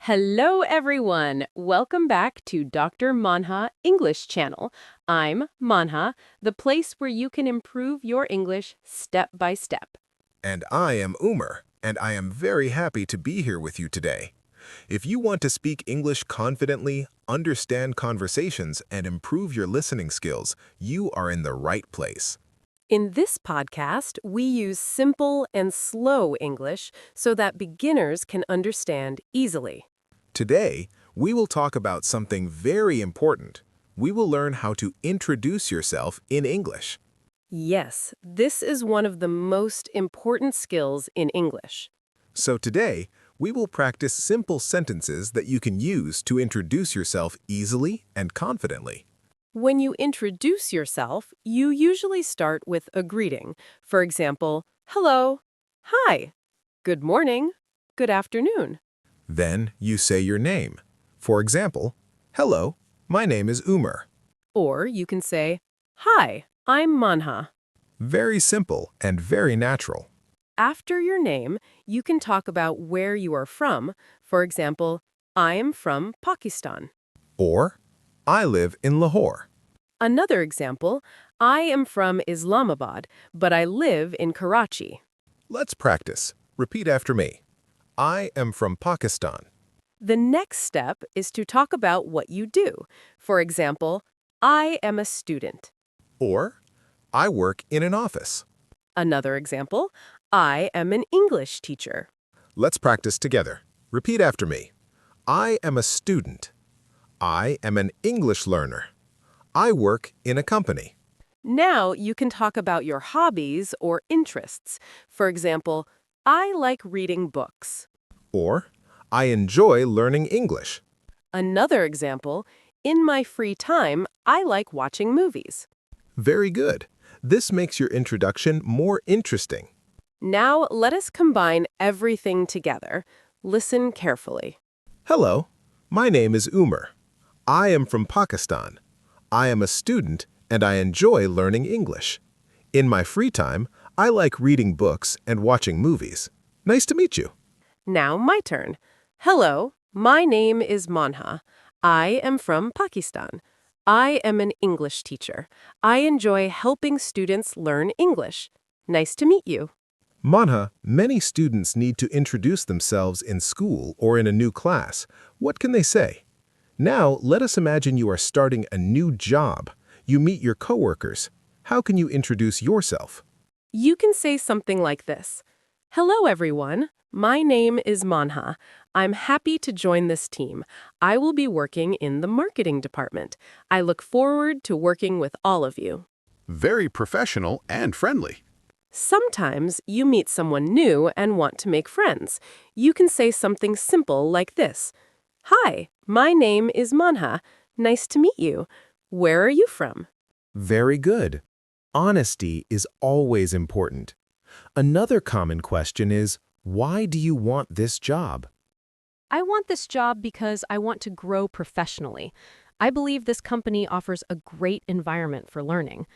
Hello, everyone. Welcome back to Dr. Manha English Channel. I'm Manha, the place where you can improve your English step by step. And I am Umer, and I am very happy to be here with you today. If you want to speak English confidently, understand conversations, and improve your listening skills, you are in the right place. In this podcast, we use simple and slow English so that beginners can understand easily. Today, we will talk about something very important. We will learn how to introduce yourself in English. Yes, this is one of the most important skills in English. So today, we will practice simple sentences that you can use to introduce yourself easily and confidently. When you introduce yourself, you usually start with a greeting. For example, hello, hi, good morning, good afternoon. Then you say your name. For example, hello, my name is Umer. Or you can say, hi, I'm Manha. Very simple and very natural. After your name, you can talk about where you are from. For example, I am from Pakistan. Or, I live in Lahore. Another example, I am from Islamabad, but I live in Karachi. Let's practice. Repeat after me. I am from Pakistan. The next step is to talk about what you do. For example, I am a student. Or, I work in an office. Another example, I am an English teacher. Let's practice together. Repeat after me. I am a student. I am an English learner. I work in a company. Now you can talk about your hobbies or interests. For example, I like reading books. Or, I enjoy learning English. Another example, in my free time, I like watching movies. Very good. This makes your introduction more interesting. Now let us combine everything together. Listen carefully. Hello, my name is Umer. I am from Pakistan. I am a student and I enjoy learning English. In my free time, I like reading books and watching movies. Nice to meet you. Now my turn. Hello, my name is Manha. I am from Pakistan. I am an English teacher. I enjoy helping students learn English. Nice to meet you. Manha, many students need to introduce themselves in school or in a new class. What can they say? Now, let us imagine you are starting a new job. You meet your coworkers. How can you introduce yourself? You can say something like this. Hello, everyone. My name is Manha. I'm happy to join this team. I will be working in the marketing department. I look forward to working with all of you. Very professional and friendly. Sometimes you meet someone new and want to make friends. You can say something simple like this. Hi, my name is Manha. Nice to meet you. Where are you from? Very good. Honesty is always important. Another common question is, why do you want this job? I want this job because I want to grow professionally. I believe this company offers a great environment for learning.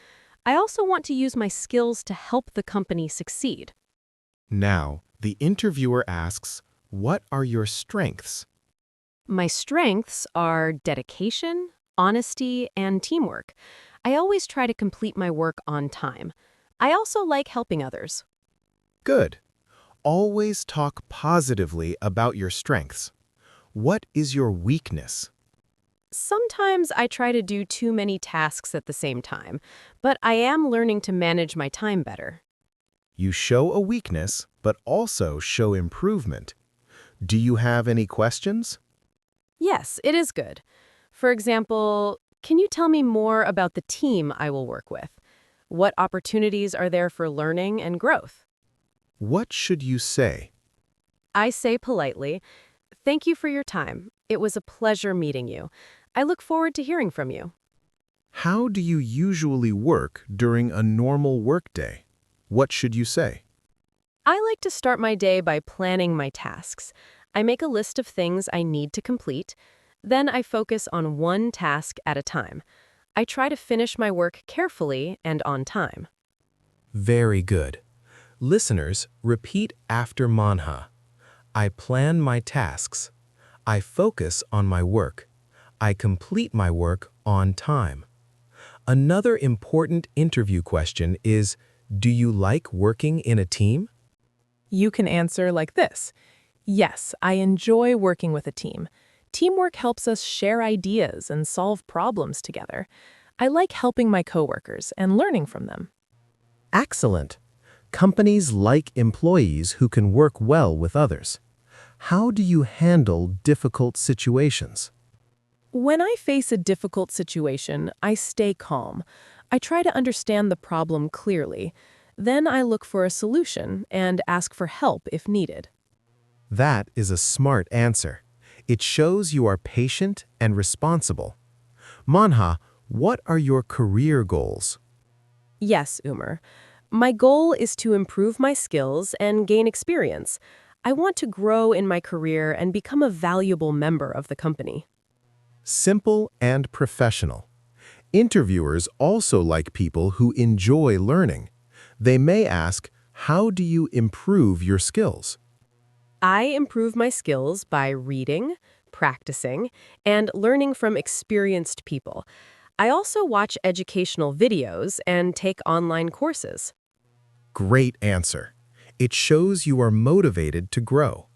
I also want to use my skills to help the company succeed. Now, the interviewer asks, what are your strengths? My strengths are dedication, honesty, and teamwork. I always try to complete my work on time. I also like helping others. Good. Always talk positively about your strengths. What is your weakness? Sometimes I try to do too many tasks at the same time, but I am learning to manage my time better. You show a weakness, but also show improvement. Do you have any questions? Yes, it is good. For example, can you tell me more about the team I will work with? What opportunities are there for learning and growth? What should you say? I say politely, thank you for your time. It was a pleasure meeting you. I look forward to hearing from you. How do you usually work during a normal workday? What should you say? I like to start my day by planning my tasks. I make a list of things I need to complete. Then I focus on one task at a time. I try to finish my work carefully and on time. Very good. Listeners, repeat after Manha. I plan my tasks. I focus on my work. I complete my work on time. Another important interview question is, do you like working in a team? You can answer like this. Yes, I enjoy working with a team. Teamwork helps us share ideas and solve problems together. I like helping my coworkers and learning from them. Excellent. Companies like employees who can work well with others. How do you handle difficult situations? When I face a difficult situation, I stay calm. I try to understand the problem clearly. Then I look for a solution and ask for help if needed. That is a smart answer. It shows you are patient and responsible. Manha, what are your career goals? Yes, Umar. My goal is to improve my skills and gain experience. I want to grow in my career and become a valuable member of the company. Simple and professional. Interviewers also like people who enjoy learning. They may ask, how do you improve your skills? I improve my skills by reading, practicing, and learning from experienced people. I also watch educational videos and take online courses. Great answer. It shows you are motivated to grow.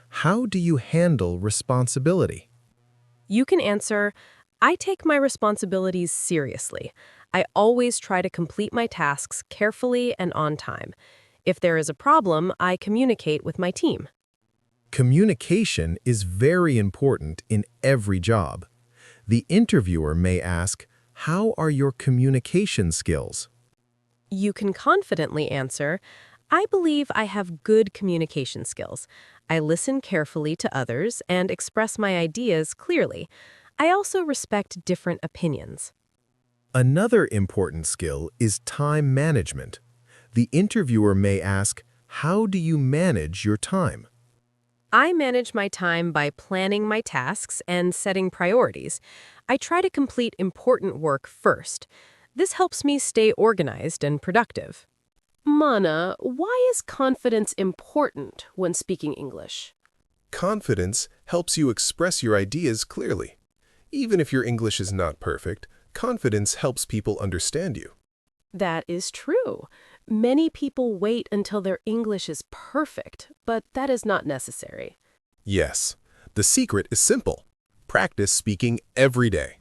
How do you handle responsibility? You can answer, I take my responsibilities seriously. I always try to complete my tasks carefully and on time. If there is a problem, I communicate with my team. Communication is very important in every job. The interviewer may ask, how are your communication skills? You can confidently answer, I believe I have good communication skills. I listen carefully to others and express my ideas clearly. I also respect different opinions. Another important skill is time management. The interviewer may ask, how do you manage your time? I manage my time by planning my tasks and setting priorities. I try to complete important work first. This helps me stay organized and productive. Mana, why is confidence important when speaking English? Confidence helps you express your ideas clearly. Even if your English is not perfect, confidence helps people understand you. That is true. Many people wait until their English is perfect, but that is not necessary. Yes, the secret is simple. Practice speaking every day.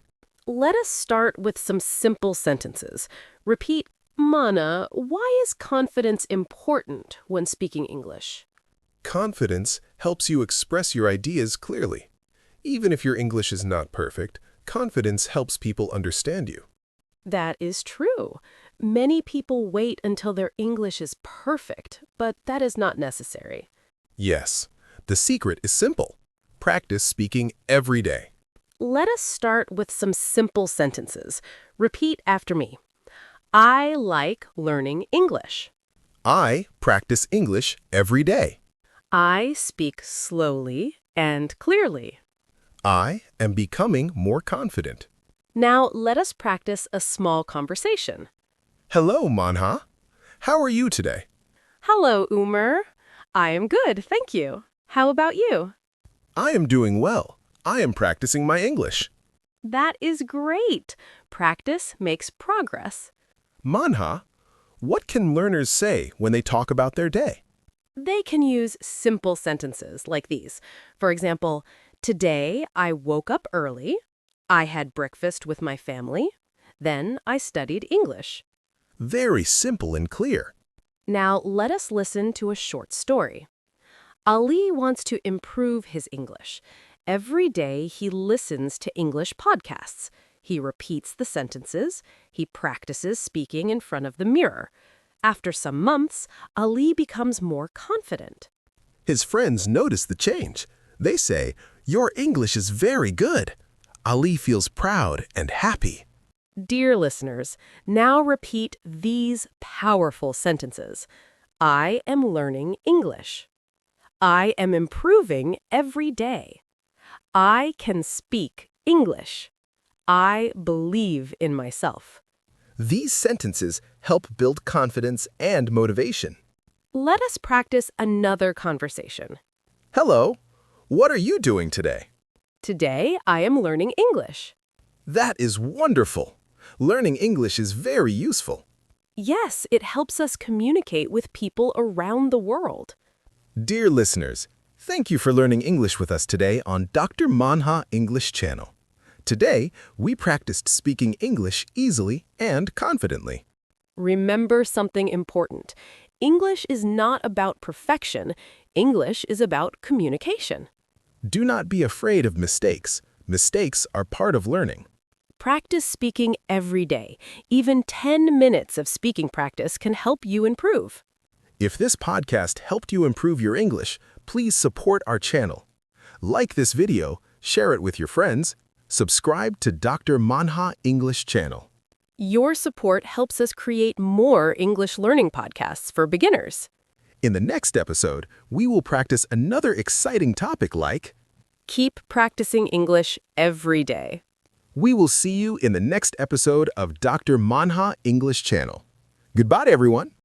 Let us start with some simple sentences. Repeat, Mana, why is confidence important when speaking English? Confidence helps you express your ideas clearly. Even if your English is not perfect, confidence helps people understand you. That is true. Many people wait until their English is perfect, but that is not necessary. Yes, the secret is simple. Practice speaking every day. Let us start with some simple sentences. Repeat after me. I like learning English. I practice English every day. I speak slowly and clearly. I am becoming more confident. Now let us practice a small conversation. Hello, Manha. How are you today? Hello, Umar. I am good, thank you. How about you? I am doing well. I am practicing my English. That is great. Practice makes progress. Manha, what can learners say when they talk about their day? They can use simple sentences like these. For example, today I woke up early. I had breakfast with my family. Then I studied English. Very simple and clear. Now let us listen to a short story. Ali wants to improve his English. Every day he listens to English podcasts. He repeats the sentences. He practices speaking in front of the mirror. After some months, Ali becomes more confident. His friends notice the change. They say, "Your English is very good." Ali feels proud and happy. Dear listeners, now repeat these powerful sentences. I am learning English. I am improving every day. I can speak English. I believe in myself. These sentences help build confidence and motivation. Let us practice another conversation. Hello. What are you doing today? Today, I am learning English. That is wonderful. Learning English is very useful. Yes, it helps us communicate with people around the world. Dear listeners, thank you for learning English with us today on Dr. Manha English Channel. Today, we practiced speaking English easily and confidently. Remember something important. English is not about perfection. English is about communication. Do not be afraid of mistakes. Mistakes are part of learning. Practice speaking every day. Even 10 minutes of speaking practice can help you improve. If this podcast helped you improve your English, please support our channel. Like this video, share it with your friends, subscribe to Dr. Manha English Channel. Your support helps us create more English learning podcasts for beginners. In the next episode, we will practice another exciting topic like Keep practicing English every day. We will see you in the next episode of Dr. Manha English Channel. Goodbye, everyone.